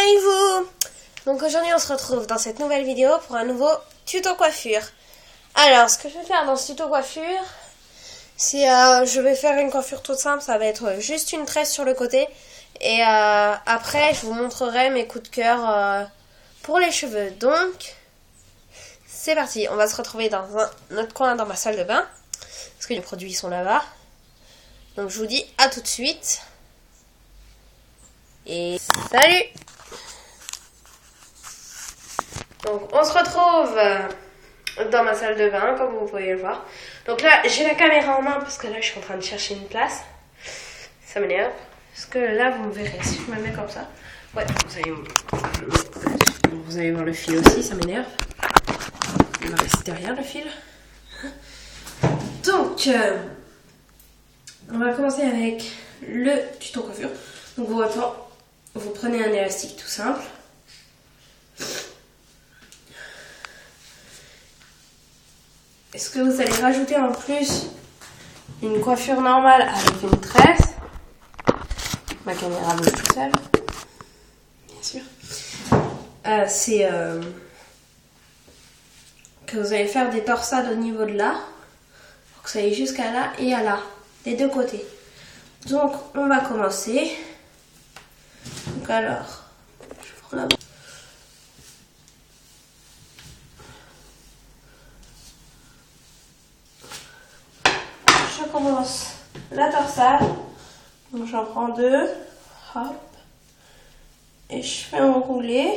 avec vous. Donc aujourd'hui on se retrouve dans cette nouvelle vidéo pour un nouveau tuto coiffure. Alors ce que je vais faire dans ce tuto coiffure, c'est je vais faire une coiffure toute simple. Ça va être juste une tresse sur le côté. Et après je vous montrerai mes coups de cœur pour les cheveux. Donc c'est parti, on va se retrouver dans un autre coin dans ma salle de bain. Parce que les produits sont là-bas. Donc je vous dis à tout de suite. Et salut! Donc on se retrouve dans ma salle de bain, comme vous pouvez le voir. Donc là, j'ai la caméra en main parce que là, je suis en train de chercher une place. Ça m'énerve. Parce que là, vous me verrez, si je me mets comme ça. Ouais, vous allez voir le fil aussi, ça m'énerve. Il va rester derrière le fil. Donc, on va commencer avec le tuto coiffure. Donc vous prenez un élastique tout simple. Est-ce que vous allez rajouter en plus une coiffure normale avec une tresse? Ma caméra bouge tout seul, bien sûr. C'est que vous allez faire des torsades au niveau de là, pour que ça aille jusqu'à là et à là, des deux côtés. Donc on va commencer. Donc alors, je prends la... Je commence la torsade. Donc j'en prends deux. Hop. Et je fais enrouler.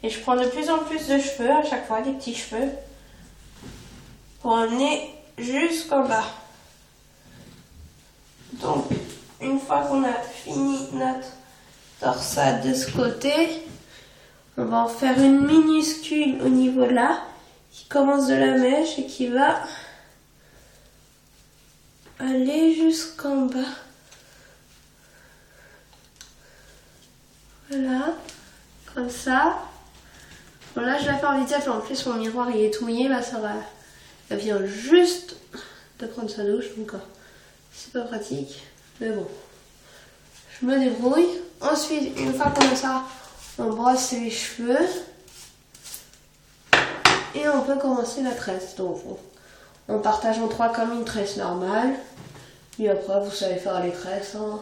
Et je prends de plus en plus de cheveux à chaque fois, des petits cheveux. Pour emmener jusqu'en bas. Donc, une fois qu'on a fini notre torsade de ce côté, on va en faire une minuscule au niveau là, qui commence de la mèche et qui va aller jusqu'en bas. Voilà, comme ça. Bon là je la fais en vitesse, en plus mon miroir il est tout mouillé, là ça va. Elle vient juste de prendre sa douche, donc c'est pas pratique, mais bon. Je me débrouille. Ensuite, une fois qu'on a ça, on brosse les cheveux. Et on peut commencer la tresse. Donc on partage en trois comme une tresse normale. Et après vous savez faire les tresses. Hein.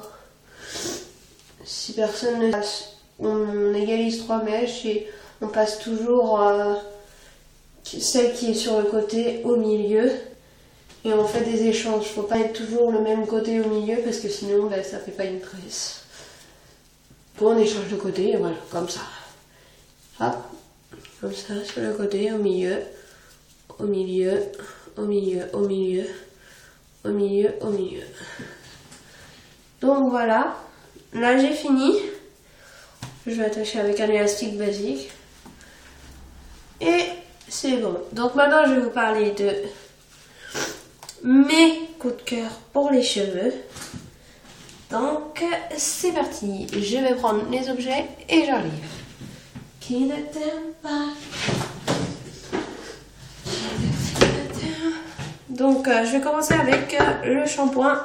Si personne ne passe, on égalise trois mèches et on passe toujours celle qui est sur le côté au milieu. Et on fait des échanges. Faut pas être toujours le même côté au milieu parce que sinon ben, ça fait pas une tresse. On échange de côté, et voilà, comme ça. Hop, comme ça, sur le côté, au milieu, au milieu, au milieu, au milieu, au milieu, au milieu. Donc voilà, là j'ai fini. Je vais attacher avec un élastique basique. Et c'est bon. Donc maintenant je vais vous parler de mes coups de cœur pour les cheveux. Donc c'est parti, je vais prendre les objets et j'arrive. Qui ne t'aime pas. Donc je vais commencer avec le shampoing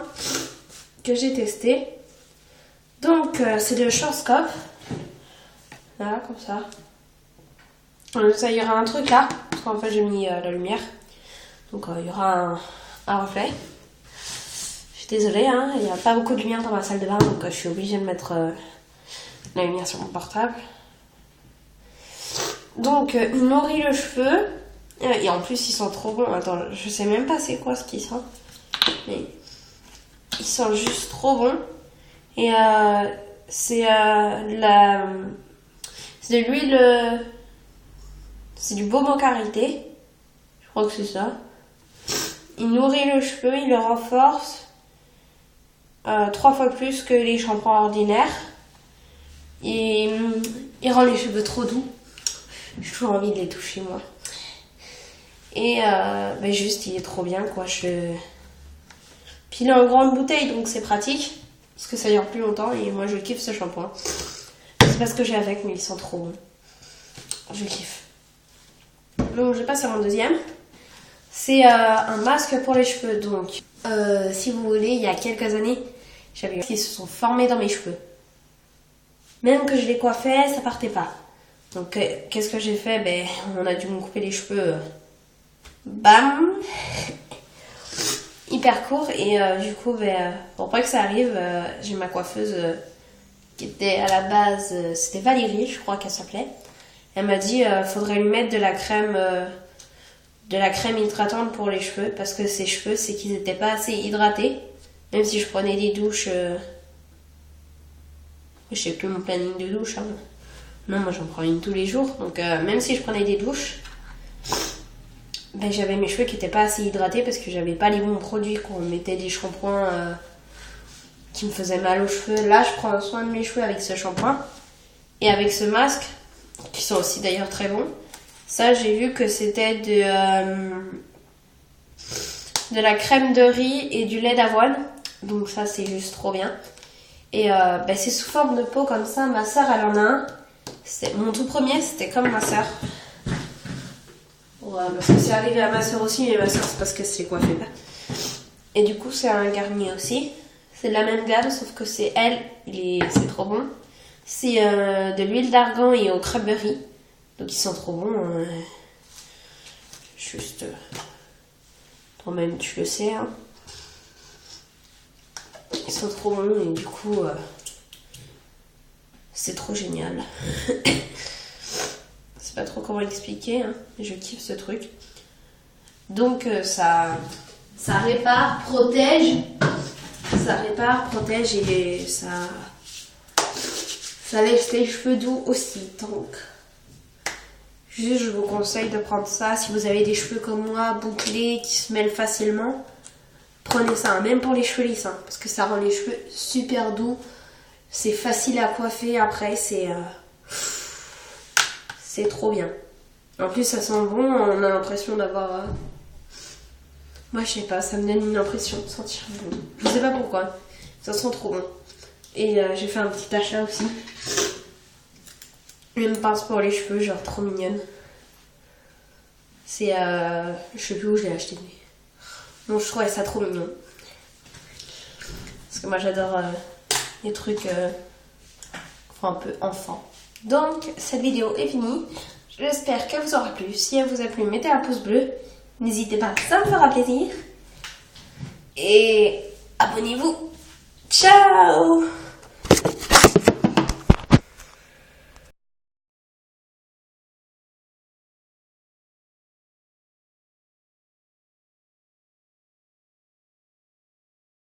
que j'ai testé. Donc c'est le Schwarzkopf. Voilà, comme ça. Ça il y aura un truc là, parce qu'en fait j'ai mis la lumière. Donc il y aura un reflet. Je suis désolée, hein, il n'y a pas beaucoup de lumière dans ma salle de bain, donc je suis obligée de mettre la lumière sur mon portable. Donc, il nourrit le cheveu. Et en plus, ils sont trop bons. Attends, je sais même pas c'est quoi ce qu'ils sentent. Mais ils sont juste trop bons. Et c'est de l'huile... c'est du baume en karité. Je crois que c'est ça. Il nourrit le cheveu, il le renforce. 3 fois plus que les shampoings ordinaires. Et il rend les cheveux trop doux. J'ai toujours envie de les toucher moi. Et ben juste il est trop bien quoi. Puis il est en grande bouteille donc c'est pratique. Parce que ça dure plus longtemps et moi je kiffe ce shampoing. Je sais pas ce que j'ai avec mais ils sont trop bons. Je kiffe. Donc je passe à mon deuxième. C'est un masque pour les cheveux. Donc si vous voulez, il y a quelques années, j'avais qui se sont formés dans mes cheveux. Même que je les coiffais, ça partait pas. Donc qu'est-ce que j'ai fait? Ben, on a dû me couper les cheveux. Bam! Hyper court. Et du coup, ben, pour pas que ça arrive, j'ai ma coiffeuse qui était à la base, c'était Valérie, je crois qu'elle s'appelait. Elle m'a dit faudrait lui mettre de la crème hydratante pour les cheveux, parce que ses cheveux, c'est qu'ils n'étaient pas assez hydratés. Même si je prenais des douches, je sais plus mon planning de douche. Hein. Non, moi j'en prends une tous les jours. Donc même si je prenais des douches, ben, j'avais mes cheveux qui n'étaient pas assez hydratés parce que j'avais pas les bons produits. Qu'on mettait des shampoings qui me faisaient mal aux cheveux. Là, je prends soin de mes cheveux avec ce shampoing et avec ce masque, qui sont aussi d'ailleurs très bons. Ça, j'ai vu que c'était de la crème de riz et du lait d'avoine. Donc ça, c'est juste trop bien. Et ben, c'est sous forme de pot comme ça. Ma soeur, elle en a un. Mon tout premier, c'était comme ma soeur. Ouais, parce que c'est arrivé à ma soeur aussi, mais ma soeur, c'est parce qu'elle s'est coiffée là. Et du coup, c'est un Garnier aussi. C'est de la même gamme, sauf que c'est elle. C'est trop bon. C'est de l'huile d'argan et au cranberry. Donc ils sont trop bons. Juste... toi-même, tu le sais. Hein. Ils sont trop bons et du coup... c'est trop génial. Je sais pas trop comment expliquer. Hein. Je kiffe ce truc. Donc ça répare, protège. Ça répare, protège et ça laisse les cheveux doux aussi. Donc... juste, je vous conseille de prendre ça. Si vous avez des cheveux comme moi, bouclés, qui se mêlent facilement, prenez ça. Même pour les cheveux lisses, hein, parce que ça rend les cheveux super doux. C'est facile à coiffer après. C'est trop bien. En plus, ça sent bon. On a l'impression d'avoir... moi, je sais pas. Ça me donne une impression de sentir bon. Je sais pas pourquoi. Ça sent trop bon. Et j'ai fait un petit achat aussi. Une pince pour les cheveux, genre trop mignonne. C'est je sais plus où je l'ai acheté. Bon, je trouvais ça trop mignon. Parce que moi j'adore les trucs un peu enfant. Donc cette vidéo est finie. J'espère qu'elle vous aura plu. Si elle vous a plu, mettez un pouce bleu. N'hésitez pas, ça me fera plaisir. Et abonnez-vous. Ciao!